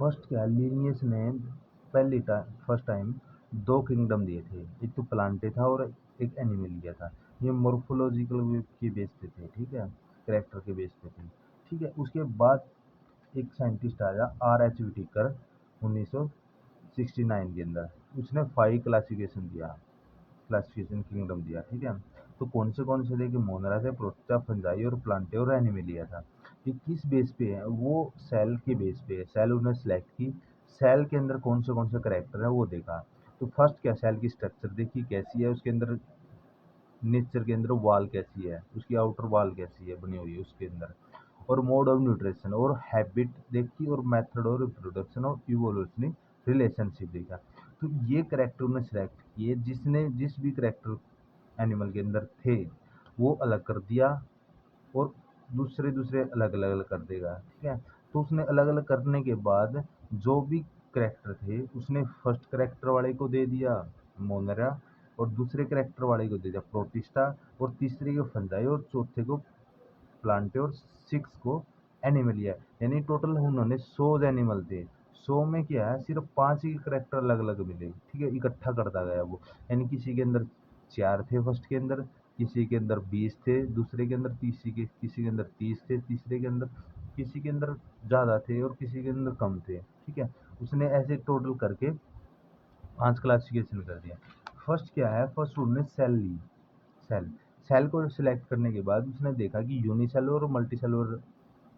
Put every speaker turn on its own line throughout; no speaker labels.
First क्या Linnaeus ने first time दो किंगडम दिए थे, एक तो प्लांटे था और एक एनिमलिया था। ये मोर्फोलॉजिकल के बेस पे थे, ठीक है, करेक्टर के बेस पे थे, ठीक है। उसके बाद एक साइंटिस्ट आया R.H. विटिकर 1969 के अंदर, उसने 5 क्लासिफिकेशन किंगडम दिया, ठीक है। तो कौन से थे कि मोनरा थे, प्रोटिस्टा, फंजाई और प्लांटे और एनिमेलिया था। ये किस बेस पे है, वो सेल के बेस पे है। सेल उन्होंने सेलेक्ट की, सेल के अंदर कौन से करेक्टर है वो देखा। तो फर्स्ट क्या, सेल की स्ट्रक्चर देखी कैसी है, उसके अंदर नेचर के अंदर वॉल कैसी है, उसकी आउटर वॉल कैसी है बनी हुई है उसके अंदर, और मोड ऑफ न्यूट्रिशन और हैबिट देखी, और मेथड और रिप्रोडक्शन और इवोल्यूशनरी रिलेशनशिप देखा। तो ये करेक्टर ने सिलेक्ट किए, जिसने जिस भी करेक्टर एनिमल के अंदर थे वो अलग कर दिया, और दूसरे दूसरे अलग अलग कर देगा, ठीक है। तो उसने अलग अलग करने के बाद जो भी करेक्टर थे उसने फर्स्ट करेक्टर वाले को दे दिया मोनरा, और दूसरे करेक्टर वाले को दे दिया प्रोटिस्टा, और तीसरे को फंजाई, और चौथे को प्लांटे, और 6 को एनिमलिया। यानी टोटल उन्होंने 100 एनिमल थे। 100 में क्या है, सिर्फ 5 ही करेक्टर अलग अलग मिले, ठीक है, इकट्ठा करता गया वो। यानी किसी के अंदर 4 थे फर्स्ट के अंदर, किसी के अंदर 20 थे दूसरे के अंदर, किसी के अंदर 30 थे तीसरे के अंदर, किसी के अंदर ज़्यादा थे और किसी के अंदर कम थे, ठीक है। उसने ऐसे टोटल करके 5 क्लासिफिकेशन कर दिया। फर्स्ट क्या है, फर्स्ट उन्होंने सेल ली। सेल सेल को सिलेक्ट करने के बाद उसने देखा कि यूनिसेलुलर और मल्टीसेलुलर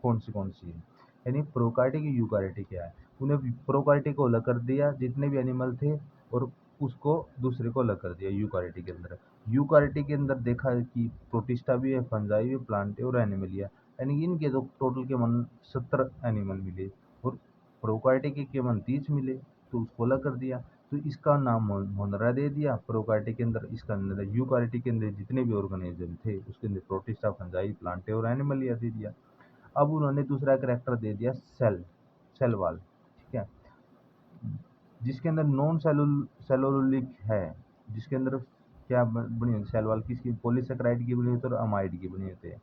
कौन सी है, यानी प्रोकार्योटिक यूकार्योटिक क्या है। उन्हें प्रोकार्योटिक को अलग कर दिया जितने भी एनिमल थे, और उसको दूसरे को अलग कर दिया यूकार्योटिक के अंदर। यूकार्योटिक के अंदर देखा कि प्रोटिस्टा भी है, फंजाई भी, प्लांट और एनिमलिया, यानी कि इनके तो टोटल के मन 70 एनिमल मिले, और प्रोकार्योटिक के मन 30 मिले, तो उसको अलग कर दिया। तो इसका नाम मोनरा दे दिया प्रोकार्योटिक के अंदर। इसका अंदर यूकार्योटिक के अंदर जितने भी ऑर्गेनिज्म थे उसके अंदर प्रोटिस्टा, फंजाई, प्लांटे और एनिमलिया दे दिया। अब उन्होंने दूसरा करैक्टर दे दिया सेल वाल, ठीक है, जिसके अंदर नॉन सेलुलोलिक है, जिसके अंदर क्या बनी होती सेल वाल, किसकी, पॉलीसेकेराइड की बनी होती है और अमाइड की बनी होती है,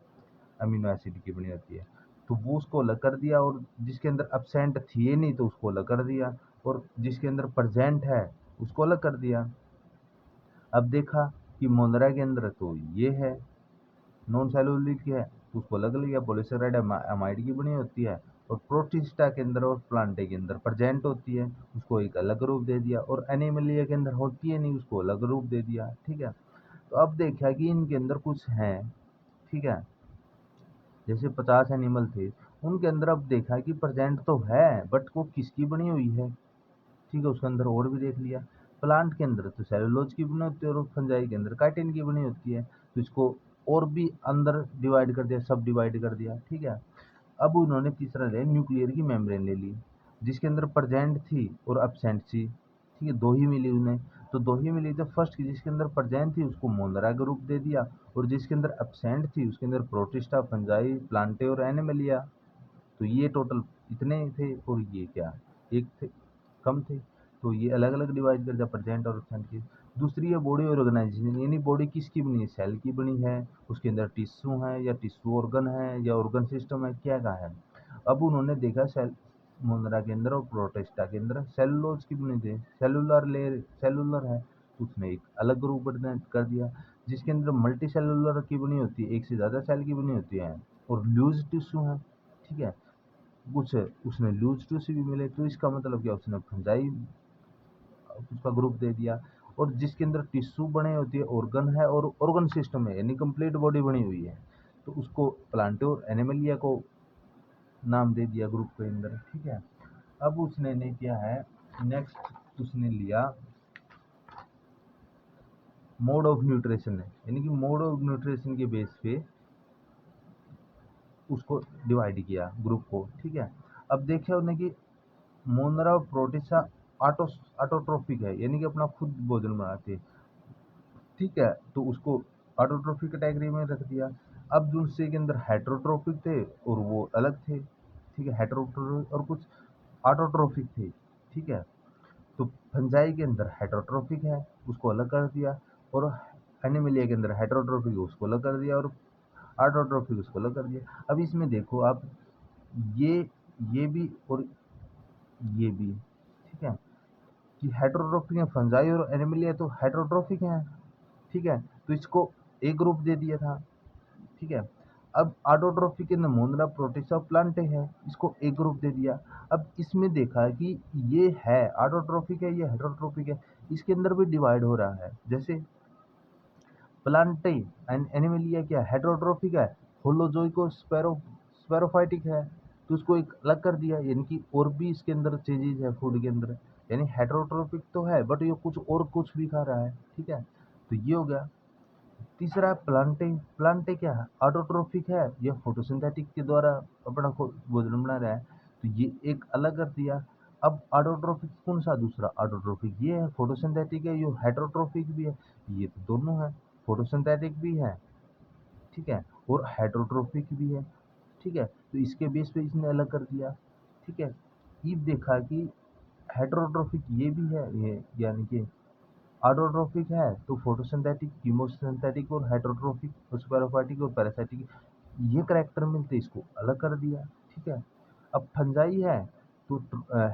अमीनो एसिड की बनी होती है। तो वो उसको अलग कर दिया, और जिसके अंदर एब्सेंट थी ही नहीं तो उसको अलग कर दिया, और जिसके अंदर प्रेजेंट है उसको अलग कर दिया। अब देखा कि मोनरा के अंदर तो ये है, नॉन सेलुलोलिक है, तो उसको अलग लिया, पॉलीसेकेराइड अमाइड की बनी होती है, और प्रोटिस्टा के अंदर और प्लांटे के अंदर प्रेजेंट होती है, उसको एक अलग रूप दे दिया, और एनिमलिया के अंदर होती है नहीं, उसको अलग रूप दे दिया, ठीक है। तो अब देखा कि इनके अंदर कुछ है, ठीक है, जैसे 50 एनिमल थे, उनके अंदर अब देखा कि प्रेजेंट तो है बट वो किसकी बनी हुई है, ठीक है, उसके अंदर और भी देख लिया। प्लांट के अंदर तो सेलुलोज की बनी होती है, और फंजाई के अंदर काइटिन की बनी होती है, तो इसको और भी अंदर डिवाइड कर दिया, सब डिवाइड कर दिया, ठीक है। अब उन्होंने तीसरा ले न्यूक्लियर की मेम्ब्रेन ले ली, जिसके अंदर प्रेजेंट थी और एब्सेंट थी, ठीक है, दो ही मिली उन्हें। तो दो ही मिली तो फर्स्ट की जिसके अंदर प्रेजेंट थी उसको मोनरा का रूप दे दिया, और जिसके अंदर एब्सेंट थी उसके अंदर प्रोटिस्टा, फंजाई, प्लांटे और एनिमलिया। तो ये टोटल इतने थे, और ये क्या, एक थे, कम थे, तो ये अलग अलग डिवाइड कर दिया प्रेजेंट और एब्सेंट की। दूसरी है बॉडी ऑर्गेनाइजेशन, यानी बॉडी किसकी बनी है, सेल की बनी है, उसके अंदर टिश्यू है या टिश्यू ऑर्गन है या ऑर्गन सिस्टम है, क्या का है। अब उन्होंने देखा सेल मोनरा के अंदर और प्रोटेस्टा के अंदर सेलुलोज की बनी थी, सेलुलर लेयर सेलुलर है, तो उसने एक अलग ग्रुप कर दिया, जिसके अंदर मल्टी सेलुलर की बनी होती है, एक से ज़्यादा सेल की बनी होती है, और लूज टिश्यू है, ठीक है, कुछ उसने लूज टिश्यू भी मिले। तो इसका मतलब क्या, उसने फंजाई उसका ग्रुप दे दिया, और जिसके अंदर टिश्यू बने होती है, ऑर्गन है और ऑर्गन सिस्टम है, यानी कंप्लीट बॉडी बनी हुई है, तो उसको प्लांटे और एनिमलिया को नाम दे दिया ग्रुप के अंदर, ठीक है। अब उसने ने क्या है, नेक्स्ट उसने लिया मोड ऑफ न्यूट्रिशन है, यानी कि मोड ऑफ न्यूट्रिशन के बेस पे उसको डिवाइड किया ग्रुप को, ठीक है। अब देखिए उन्हें कि मोनरा और प्रोटिस्टा ऑटो ऑटोट्रोफिक है, यानी कि अपना खुद भोजन बनाते हैं, ठीक है, तो उसको ऑटोट्रोफिक कैटेगरी में रख दिया। अब दूसरे के अंदर हेटरोट्रोफिक थे और वो अलग थे, ठीक है, हेटरोट्रोफिक और कुछ ऑटोट्रोफिक थे, ठीक है। तो फंजाई के अंदर हेटरोट्रोफिक है, उसको अलग कर दिया, और एनिमलिया के अंदर हेटरोट्रोफिक है, उसको अलग कर दिया, और ऑटोट्रोफिक उसको अलग कर दिया। अब इसमें देखो आप, ये ये भी और ये भी, ठीक है, कि हेटेरोट्रॉफिक है, फंजाई और एनिमलिया तो हेटेरोट्रॉफिक है, ठीक है, तो इसको ए ग्रुप दे दिया था, ठीक है। अब ऑटोट्रॉफिक के अंदर मोनरा प्रोटिस्टा प्लांटे है, इसको ए ग्रुप दे दिया। अब इसमें देखा कि ये है ऑटोट्रॉफिक है, ये हेटेरोट्रॉफिक है, इसके अंदर भी डिवाइड हो रहा है। जैसे प्लांटे एंड एनिमलिया क्या हेटेरोट्रॉफिक है, होलोजोइको स्पेरोफाइटिक है, तो उसको एक अलग कर दिया, यानी कि और भी इसके अंदर चेंजेज है फूड के अंदर, यानी हेटेरोट्रॉफिक तो है बट ये कुछ और कुछ भी खा रहा है, ठीक है, तो ये हो गया। तीसरा है प्लांटे, प्लांटे क्या है ऑटोट्रोफिक है, ये फोटोसिंथेटिक के द्वारा अपना भोजन बना रहा है, तो ये एक अलग कर दिया। अब ऑटोट्रोफिक कौन सा, दूसरा ऑटोट्रोफिक ये है, फोटोसिंथेटिक है, ये हेटरोट्रोफिक भी है, ये तो दोनों है, फोटोसिंथेटिक भी है, ठीक है, और हेटरोट्रोफिक भी है, ठीक है, तो इसके बेस पे इसने अलग कर दिया, ठीक है। ये देखा कि हेटरोट्रोफिक ये भी है, ये यानी कि ऑटोट्रोफिक है तो फोटोसिंथेटिक, कीमोसिंथेटिक और हेटरोट्रोफिक, स्पेरोफाइटिक और पैरासाइटिक, ये करैक्टर मिलते इसको अलग कर दिया, ठीक है। अब फंजाई है तो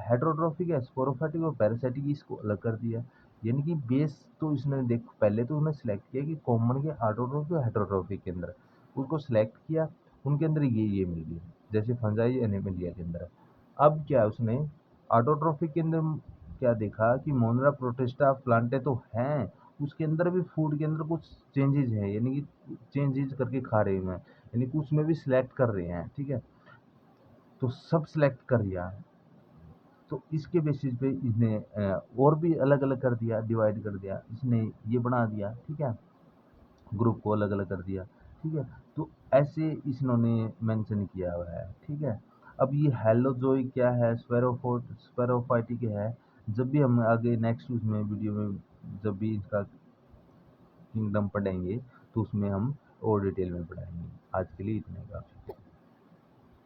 हेटरोट्रोफिक है, स्पोरोफाइटिक और पैरासाइटिक, इसको अलग कर दिया, यानी कि बेस तो इसने देख पहले तो उन्होंने सेलेक्ट किया कि कॉमन के ऑटोट्रोफिक और हेटरोट्रोफिक के अंदर उसको सेलेक्ट किया, उनके अंदर ये मिल गई, जैसे फंजाई एनिमलिया के अंदर। अब क्या है उसने ऑटोट्रोफिक के अंदर क्या देखा कि मोनरा प्रोटिस्टा प्लांटे तो हैं, उसके अंदर भी फूड के अंदर कुछ चेंजेज हैं, यानी कि चेंजेज करके खा रहे हैं, यानी कि उसमें भी सिलेक्ट कर रहे हैं, ठीक है, तो सब सिलेक्ट कर लिया, तो इसके बेसिस पे इसने और भी अलग अलग कर दिया, डिवाइड कर दिया, इसने ये बना दिया, ठीक है, ग्रुप को अलग अलग कर दिया, ठीक है, तो ऐसे इन्होंने मेंशन किया हुआ है, ठीक है। अब ये हेलोजोई क्या है, स्पेरोफाइटिक है, जब भी हम आगे नेक्स्ट उसमें वीडियो में जब भी इसका किंगडम पढ़ेंगे तो उसमें हम और डिटेल में पढ़ाएंगे। आज के लिए इतना ही काफ़ी है।